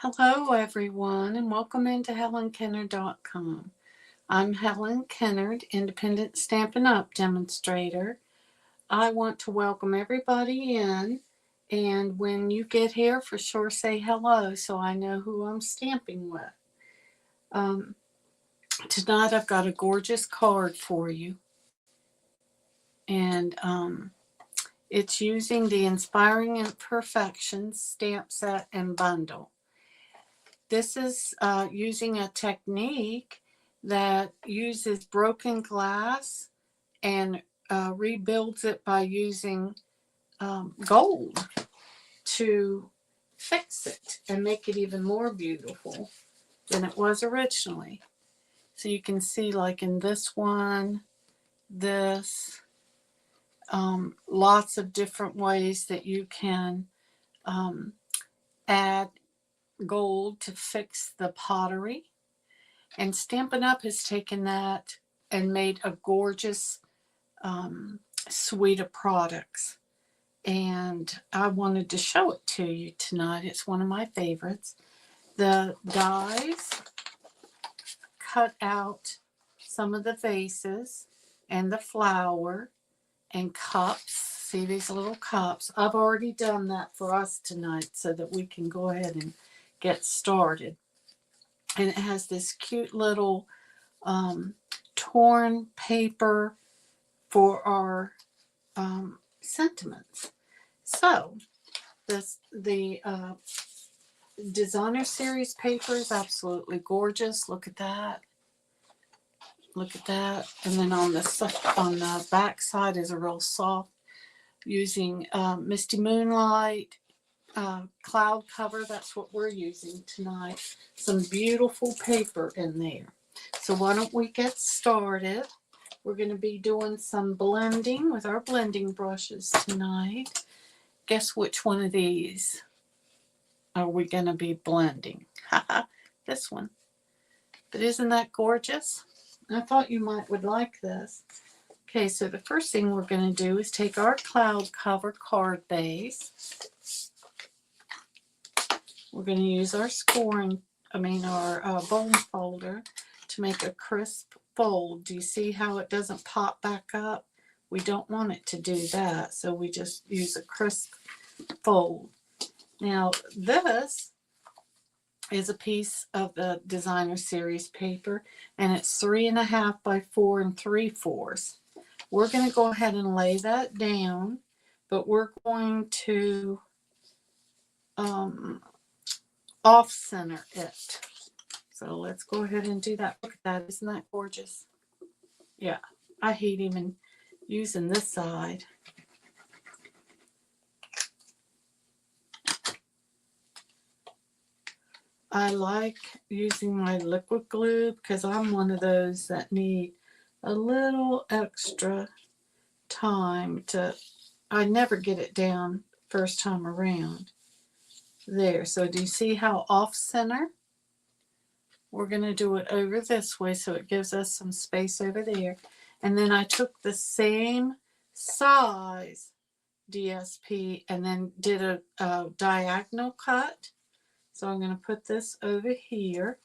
Hello, everyone, and welcome into HelenKennard.com. I'm Helen Kennard, Independent Stampin' Up! Demonstrator. I want to welcome everybody in, and when you get here, for sure say hello so I know who I'm stamping with. Um, Tonight I've got a gorgeous card for you, and it's using the Inspiring Imperfections stamp set and bundle. This is using a technique that uses broken glass and rebuilds it by using gold to fix it and make it even more beautiful than it was originally. So you can see, like in this one, this, lots of different ways that you can add gold to fix the pottery. And Stampin' Up! Has taken that and made a gorgeous suite of products. And I wanted to show it to you tonight. It's one of my favorites. The dies cut out some of the vases and the flower and cups. See these little cups? I've already done that for us tonight so that we can go ahead and get started. And it has this cute little torn paper for our sentiments. So the designer series paper is absolutely gorgeous. Look at that. Look at that. And then on the back side is a real soft, using Misty Moonlight cloud cover. That's what we're using tonight. Some beautiful paper in there. So why don't we get started? We're going to be doing some blending with our blending brushes tonight. Guess which one of these are we going to be blending? This one. But isn't that gorgeous? I thought you would like this. Okay, so the first thing we're going to do is take our cloud cover card base. We're going to use our our bone folder to make a crisp fold. Do you see how it doesn't pop back up? We don't want it to do that, so we just use a crisp fold. Now, this is a piece of the designer series paper, and it's 3.5 by 4 3/4. We're going to go ahead and lay that down, but we're going to off center it. So let's go ahead and do that. Look at that. Isn't that gorgeous? Yeah, I hate even using this side. I like using my liquid glue because I'm one of those that need a little extra time to, I never get it down first time around. There, so do you see how off center? We're going to do it over this way so it gives us some space over there. And then I took the same size DSP and then did a diagonal cut. So I'm going to put this over here.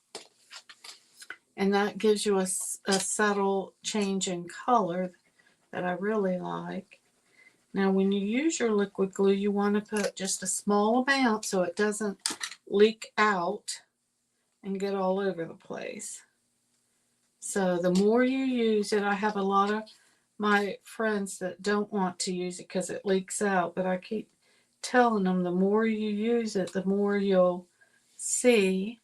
And that gives you a subtle change in color that I really like. Now, when you use your liquid glue, you want to put just a small amount so it doesn't leak out and get all over the place. So the more you use it, I have a lot of my friends that don't want to use it because it leaks out, but I keep telling them the more you use it, the more you'll see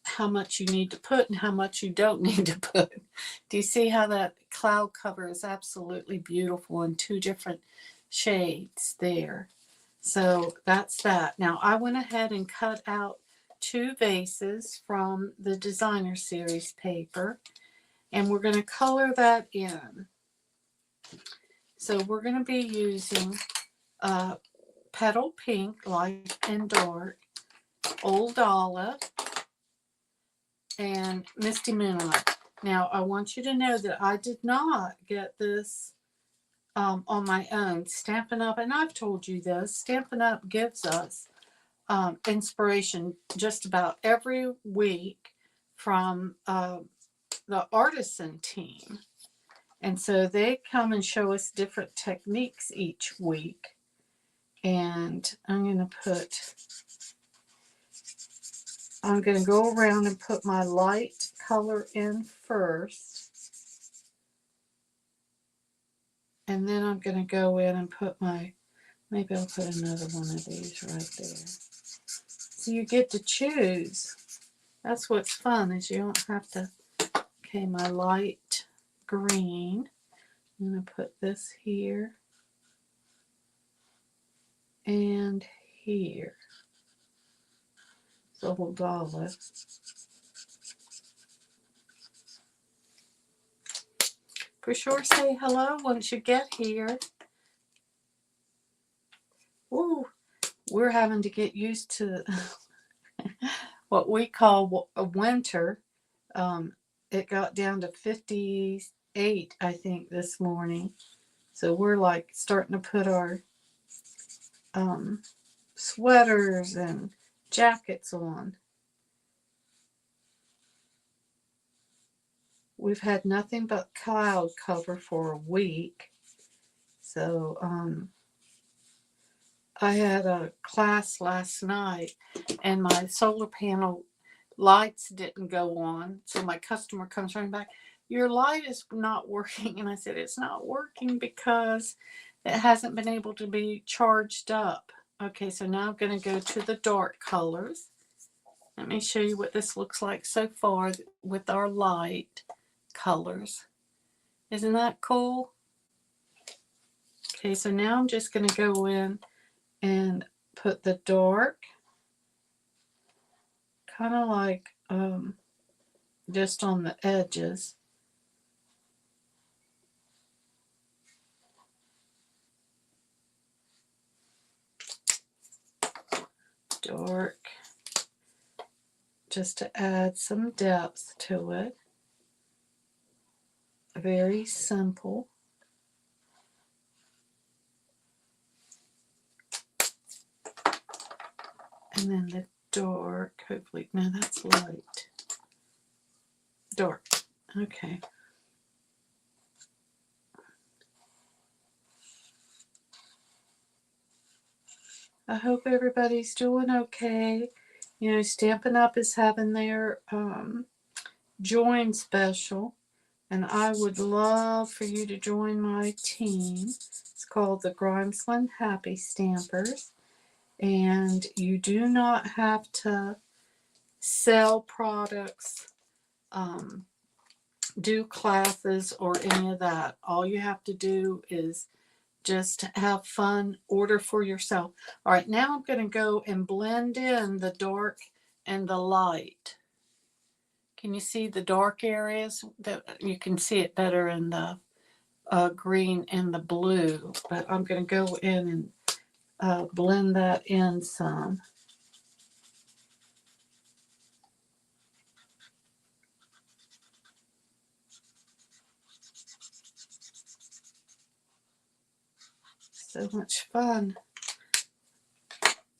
how much you need to put and how much you don't need to put. Do you see how that cloud cover is absolutely beautiful in 2 different shades there? So that's that. Now I went ahead and cut out 2 vases from the designer series paper, and we're going to color that in. So we're going to be using Petal Pink, Light and Dark, Old Olive, and Misty Moonlight. Now I want you to know that I did not get this on my own. Stampin' Up!, and I've told you this, Stampin' Up! Gives us inspiration just about every week from the artisan team. And so they come and show us different techniques each week. And I'm going to go around and put my light color in first. And then I'm going to go in and put maybe I'll put another one of these right there. So you get to choose. That's what's fun, is you don't have to. Okay, my light green. I'm going to put this here and here. So hold on. For sure, say hello once you get here. Ooh, we're having to get used to what we call a winter. It got down to 58, I think, this morning. So we're like starting to put our sweaters and jackets on. We've had nothing but cloud cover for a week. So I had a class last night and my solar panel lights didn't go on. So my customer comes running back, your light is not working. And I said, it's not working because it hasn't been able to be charged up. Okay, so now I'm going to go to the dark colors. Let me show you what this looks like so far with our light colors. Isn't that cool? Okay, so now I'm just going to go in and put the dark, kind of like just on the edges. Dark, just to add some depth to it. Very simple. And then the dark, hopefully, no, that's light. Dark, okay. I hope everybody's doing okay. You know, Stampin' Up! Is having their join special. And I would love for you to join my team. It's called the Grimesland Happy Stampers. And you do not have to sell products, do classes, or any of that. All you have to do is just have fun, order for yourself. All right, now I'm going to go and blend in the dark and the light. Can you see the dark areas? You can see it better in the green and the blue, but I'm going to go in and blend that in some. So much fun.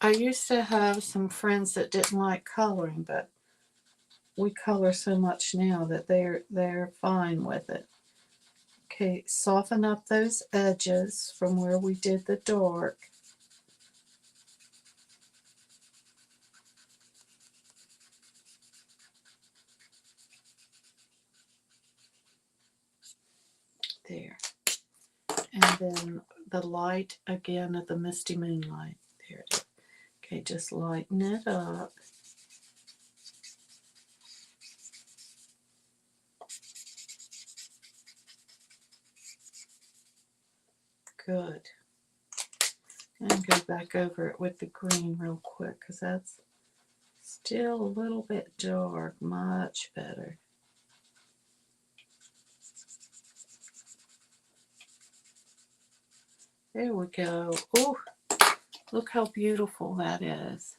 I used to have some friends that didn't like coloring, but we color so much now that they're fine with it. Okay, soften up those edges from where we did the dark. There. And then the light again of the misty moonlight. There it is. Okay, just lighten it up. Good. And go back over it with the green real quick because that's still a little bit dark. Much better. There we go. Oh, look how beautiful that is.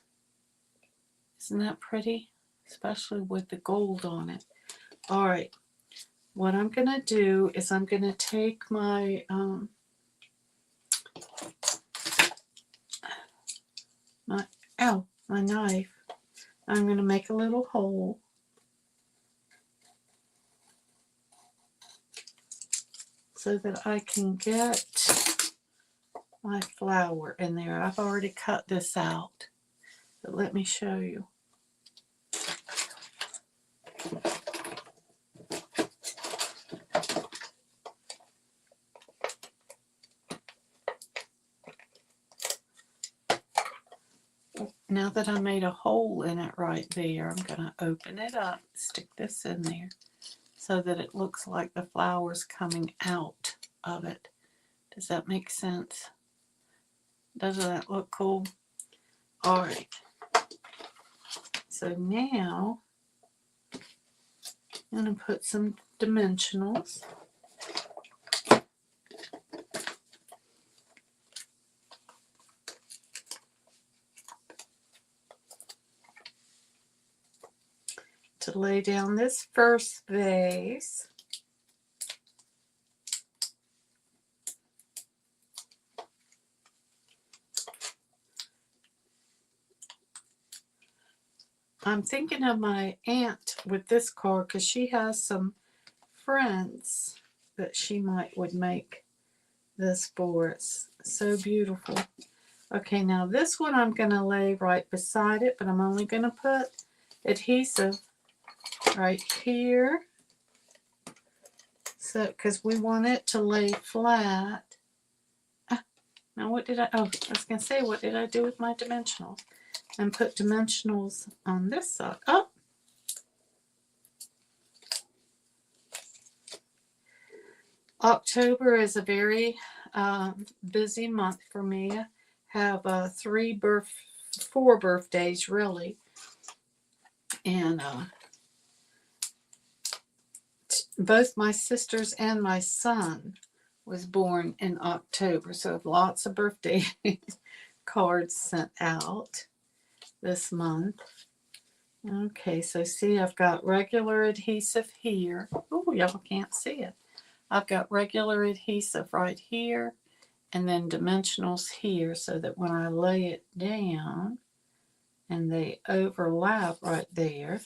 Isn't that pretty? Especially with the gold on it. All right. What I'm going to do is I'm going to take my ow, my knife. I'm going to make a little hole. So that I can get my flower in there. I've already cut this out, but let me show you. Now that I made a hole in it right there, I'm going to open it up, stick this in there, so that it looks like the flower's coming out of it. Does that make sense? Doesn't that look cool? All right. So now I'm going to put some dimensionals. To lay down this first vase. I'm thinking of my aunt with this card because she has some friends that she would make this for. It's so beautiful. Okay, now this one I'm going to lay right beside it, but I'm only going to put adhesive right here. So, because we want it to lay flat. Now what did I was going to say, what did I do with my dimensionals? And put dimensionals on this side. Oh! October is a very busy month for me. I have 4 birthdays, really. And both my sisters and my son was born in October. So I have lots of birthday cards sent out this month. Okay, so see, I've got regular adhesive here. Oh, y'all can't see it. I've got regular adhesive right here and then dimensionals here so that when I lay it down and they overlap right there,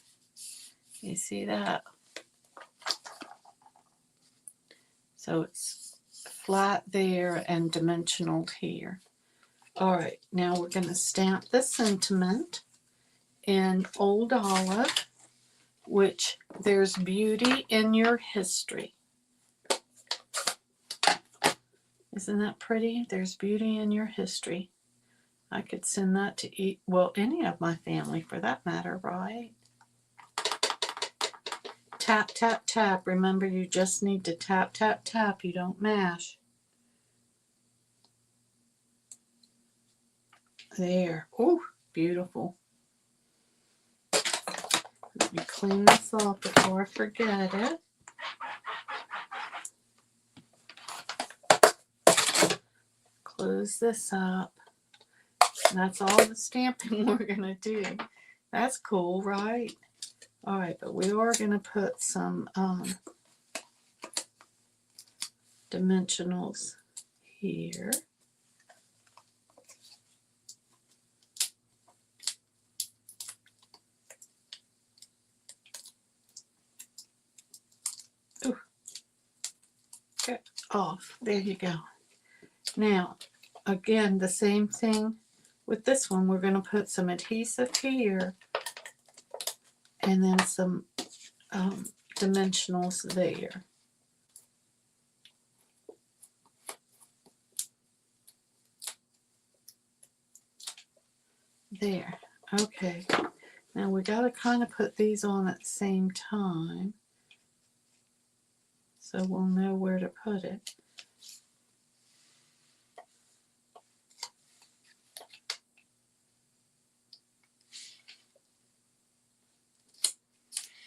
you see that? So it's flat there and dimensional here. All right, now we're going to stamp the sentiment in Old Olive, which there's beauty in your history. Isn't that pretty? There's beauty in your history. I could send that to any of my family for that matter, right? Tap, tap, tap. Remember, you just need to tap, tap, tap. You don't mash. There. Ooh, beautiful. Let me clean this off before I forget it. Close this up. That's all the stamping we're going to do. That's cool, right? All right, but we are going to put some dimensionals here. Ooh. Get off. There you go. Now, again, the same thing with this one. We're going to put some adhesive here and then some dimensionals there. There. Okay. Now we got to kind of put these on at the same time so we'll know where to put it.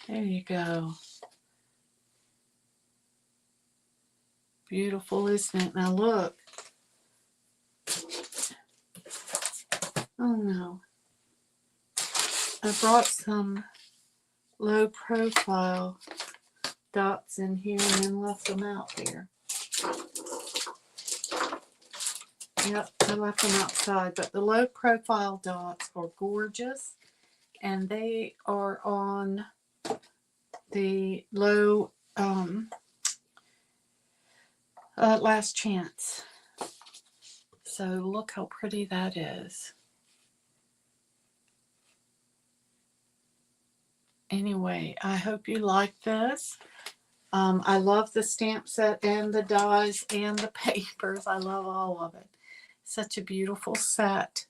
There you go. Beautiful, isn't it? Now look. Oh no. I brought some low profile dots in here and then left them out there. Yep, I left them outside, but the low profile dots are gorgeous, and they are on the low last chance. So look how pretty that is. Anyway, I hope you like this. I love the stamp set and the dies and the papers. I love all of it. Such a beautiful set.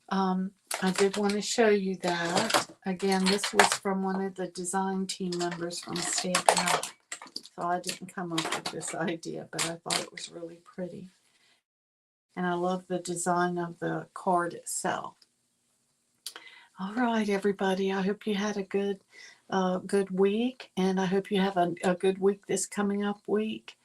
I did want to show you that. Again, this was from one of the design team members from Stampin' Up. So I didn't come up with this idea, but I thought it was really pretty. And I love the design of the card itself. All right, everybody. I hope you had a good week, and I hope you have a good week this coming up week.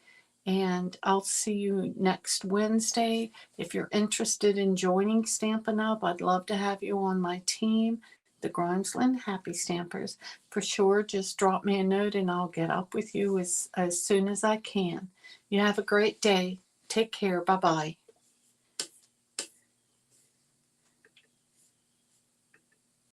And I'll see you next Wednesday. If you're interested in joining Stampin' Up, I'd love to have you on my team, the Grimesland Happy Stampers. For sure, just drop me a note and I'll get up with you as soon as I can. You have a great day. Take care. Bye-bye.